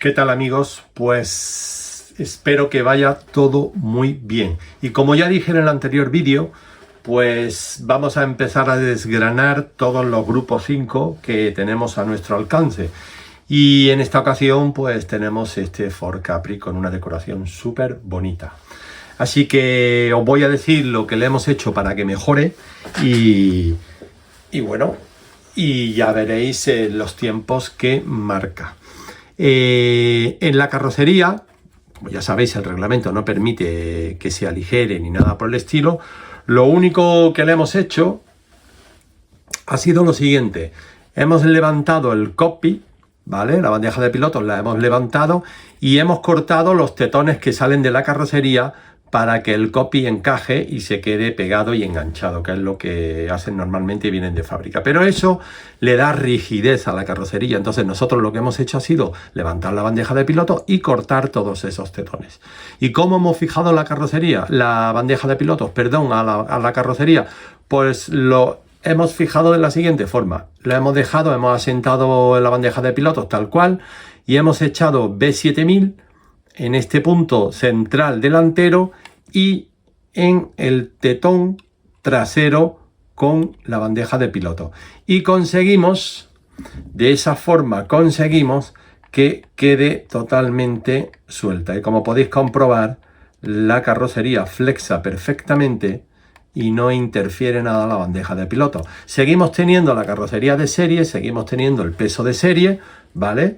¿Qué tal, amigos? Pues espero que vaya todo muy bien. Y como ya dije en el anterior vídeo, pues vamos a empezar a desgranar todos los grupos 5 que tenemos a nuestro alcance. Y en esta ocasión pues tenemos este Ford Capri con una decoración súper bonita. Así que os voy a decir lo que le hemos hecho para que mejore y bueno, y ya veréis los tiempos que marca. En la carrocería, como ya sabéis, el reglamento no permite que se aligere ni nada por el estilo. Lo único que le hemos hecho ha sido lo siguiente: hemos levantado el cockpit, ¿vale? La bandeja de pilotos la hemos levantado y hemos cortado los tetones que salen de la carrocería para que el cockpit encaje y se quede pegado y enganchado, que es lo que hacen normalmente y vienen de fábrica. Pero eso le da rigidez a la carrocería. Entonces nosotros lo que hemos hecho ha sido levantar la bandeja de pilotos y cortar todos esos tetones. ¿Y cómo hemos fijado la carrocería? La bandeja de pilotos, perdón, a la carrocería. Pues lo hemos fijado de la siguiente forma. Lo hemos dejado, hemos asentado la bandeja de pilotos tal cual y hemos echado B7000 en este punto central delantero y en el tetón trasero con la bandeja de piloto. Y conseguimos, de esa forma conseguimos que quede totalmente suelta. Y como podéis comprobar, la carrocería flexa perfectamente y no interfiere nada la bandeja de piloto. Seguimos teniendo la carrocería de serie, seguimos teniendo el peso de serie, ¿vale?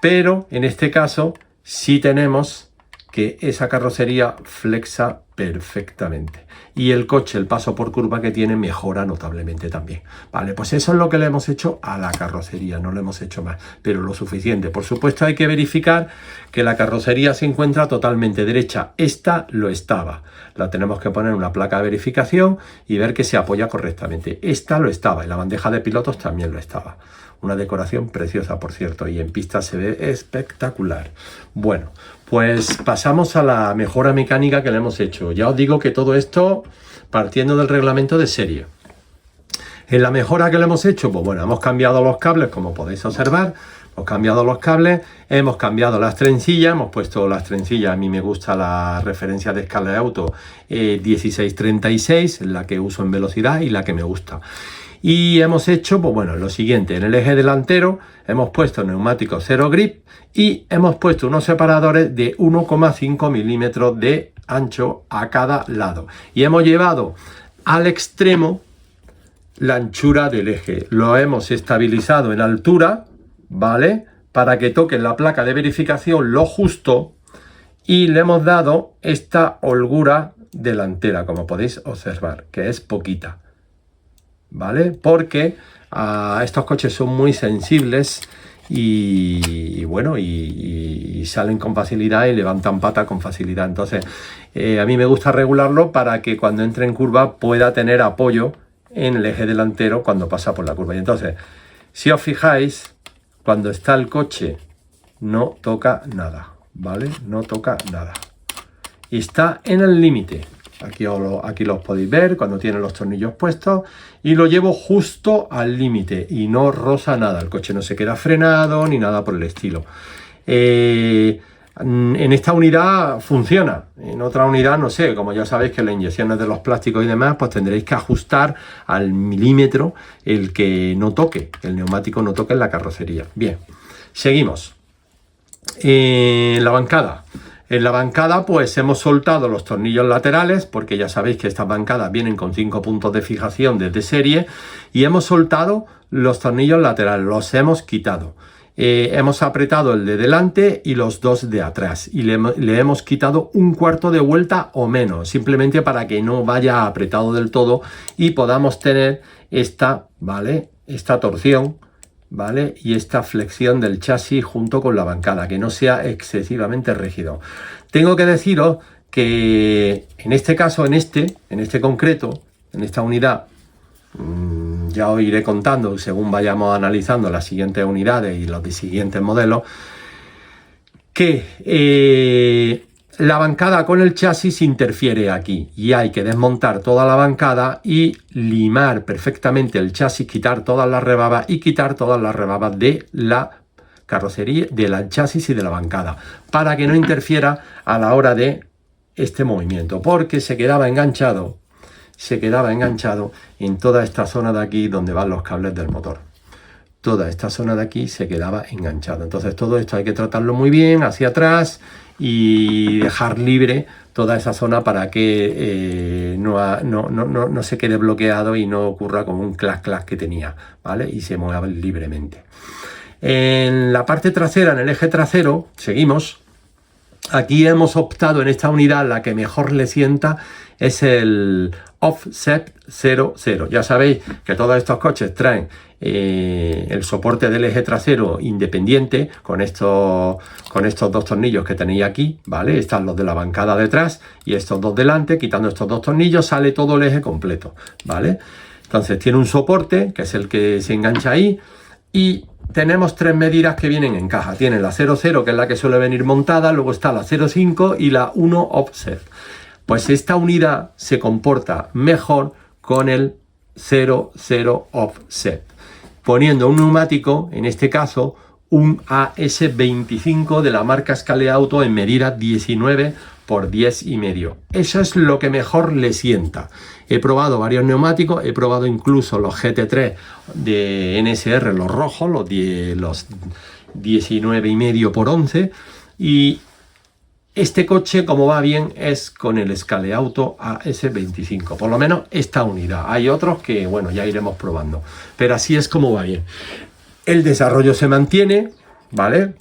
Pero en este caso sí tenemos que esa carrocería flexa perfectamente. Y el coche, el paso por curva que tiene, mejora notablemente también. Vale, pues eso es lo que le hemos hecho a la carrocería, no le hemos hecho más, pero lo suficiente. Por supuesto hay que verificar que la carrocería se encuentra totalmente derecha. Esta lo estaba. La tenemos que poner en una placa de verificación y ver que se apoya correctamente. Esta lo estaba y la bandeja de pilotos también lo estaba. Una decoración preciosa, por cierto, y en pista se ve espectacular. Bueno, pues pasamos a la mejora mecánica que le hemos hecho. Ya os digo que todo esto partiendo del reglamento de serie. En la mejora que le hemos hecho, pues bueno, hemos cambiado los cables, como podéis observar. Hemos cambiado los cables, hemos cambiado las trencillas, hemos puesto las trencillas. A mí me gusta la referencia de escala de auto 1636, la que uso en velocidad y la que me gusta. Y hemos hecho, pues bueno, lo siguiente: en el eje delantero hemos puesto neumáticos cero grip y hemos puesto unos separadores de 1,5 milímetros de ancho a cada lado. Y hemos llevado al extremo la anchura del eje. Lo hemos estabilizado en altura, ¿vale? Para que toque la placa de verificación lo justo y le hemos dado esta holgura delantera, como podéis observar, que es poquita. ¿Vale? Porque estos coches son muy sensibles y bueno, y salen con facilidad y levantan pata con facilidad. Entonces a mí me gusta regularlo para que cuando entre en curva pueda tener apoyo en el eje delantero cuando pasa por la curva. Y entonces, si os fijáis, cuando está el coche no toca nada, ¿vale? No toca nada y está en el límite. Aquí los podéis ver cuando tiene los tornillos puestos y lo llevo justo al límite y no roza nada. El coche no se queda frenado ni nada por el estilo. En esta unidad funciona. En otra unidad no sé, como ya sabéis que las inyecciones de los plásticos y demás, pues tendréis que ajustar al milímetro el que no toque, el neumático no toque en la carrocería. Bien, seguimos. La bancada. En la bancada pues hemos soltado los tornillos laterales, porque ya sabéis que estas bancadas vienen con 5 puntos de fijación desde serie, y hemos soltado los tornillos laterales, los hemos quitado. Hemos apretado el de delante y los dos de atrás y le hemos quitado un cuarto de vuelta o menos, simplemente para que no vaya apretado del todo y podamos tener esta, ¿vale? Esta torsión, ¿vale? Y esta flexión del chasis junto con la bancada, que no sea excesivamente rígido. Tengo que deciros que en este caso, en este concreto, en esta unidad, ya os iré contando según vayamos analizando las siguientes unidades y los siguientes modelos, que la bancada con el chasis interfiere aquí y hay que desmontar toda la bancada y limar perfectamente el chasis, quitar todas las rebabas y quitar todas las rebabas de la carrocería, del chasis y de la bancada, para que no interfiera a la hora de este movimiento, porque se quedaba enganchado en toda esta zona de aquí donde van los cables del motor. Toda esta zona de aquí se quedaba enganchado. Entonces todo esto hay que tratarlo muy bien hacia atrás y dejar libre toda esa zona para que no se quede bloqueado y no ocurra como un clac que tenía, ¿vale? Y se mueva libremente. En la parte trasera, en el eje trasero, seguimos. Aquí hemos optado en esta unidad, la que mejor le sienta es el Offset 00. Ya sabéis que todos estos coches traen el soporte del eje trasero independiente con estos dos tornillos que tenéis aquí, ¿vale? Están los de la bancada detrás y estos dos delante. Quitando estos dos tornillos sale todo el eje completo, ¿vale? Entonces tiene un soporte que es el que se engancha ahí y tenemos tres medidas que vienen en caja. Tiene la 00, que es la que suele venir montada, luego está la 05 y la 1 Offset. Pues esta unidad se comporta mejor con el 00 Offset, poniendo un neumático, en este caso un AS25 de la marca Scale Auto en medida 19 por 10,5. Eso es lo que mejor le sienta. He probado varios neumáticos, he probado incluso los GT3 de NSR, los rojos, los 19,5 por 11, y este coche, como va bien, es con el Scale Auto AS25, por lo menos esta unidad. Hay otros que, bueno, ya iremos probando, pero así es como va bien. El desarrollo se mantiene, ¿vale?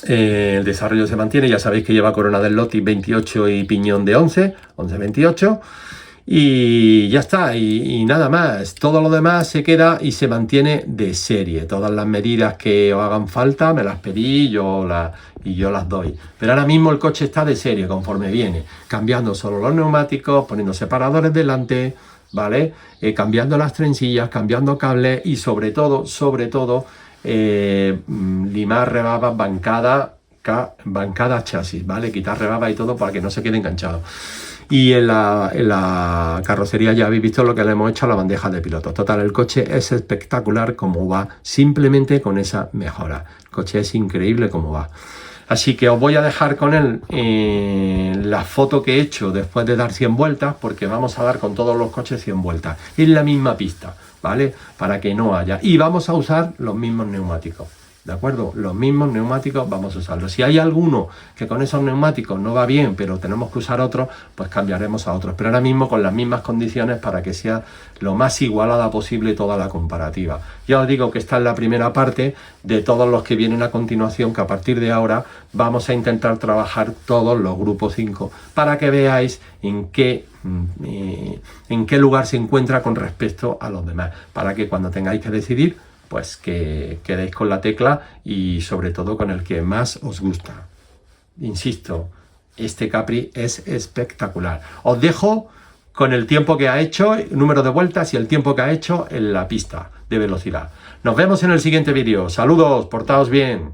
El desarrollo se mantiene, ya sabéis que lleva corona del Lotus 28 y piñón de 11-28, y ya está, y nada más. Todo lo demás se queda y se mantiene de serie. Todas las medidas que os hagan falta me las pedí y yo las doy. Pero ahora mismo el coche está de serie conforme viene, cambiando solo los neumáticos, poniendo separadores delante, ¿vale? Cambiando las trencillas, cambiando cables y sobre todo limar rebabas, bancada chasis, ¿vale? Quitar rebaba y todo para que no se quede enganchado. Y en la carrocería ya habéis visto lo que le hemos hecho a la bandeja de pilotos. Total, el coche es espectacular como va, simplemente con esa mejora. El coche es increíble como va. Así que os voy a dejar con él la foto que he hecho después de dar 100 vueltas, porque vamos a dar con todos los coches 100 vueltas en la misma pista, ¿vale? Para que no haya. Y vamos a usar los mismos neumáticos, ¿de acuerdo? Los mismos neumáticos vamos a usarlos. Si hay alguno que con esos neumáticos no va bien, pero tenemos que usar otros, pues cambiaremos a otros. Pero ahora mismo con las mismas condiciones para que sea lo más igualada posible toda la comparativa. Ya os digo que esta es la primera parte de todos los que vienen a continuación, que a partir de ahora vamos a intentar trabajar todos los grupos 5 para que veáis en qué lugar se encuentra con respecto a los demás, para que cuando tengáis que decidir, pues que quedéis con la tecla y sobre todo con el que más os gusta. Insisto, este Capri es espectacular. Os dejo con el tiempo que ha hecho, el número de vueltas y el tiempo que ha hecho en la pista de velocidad. Nos vemos en el siguiente vídeo. Saludos, portaos bien.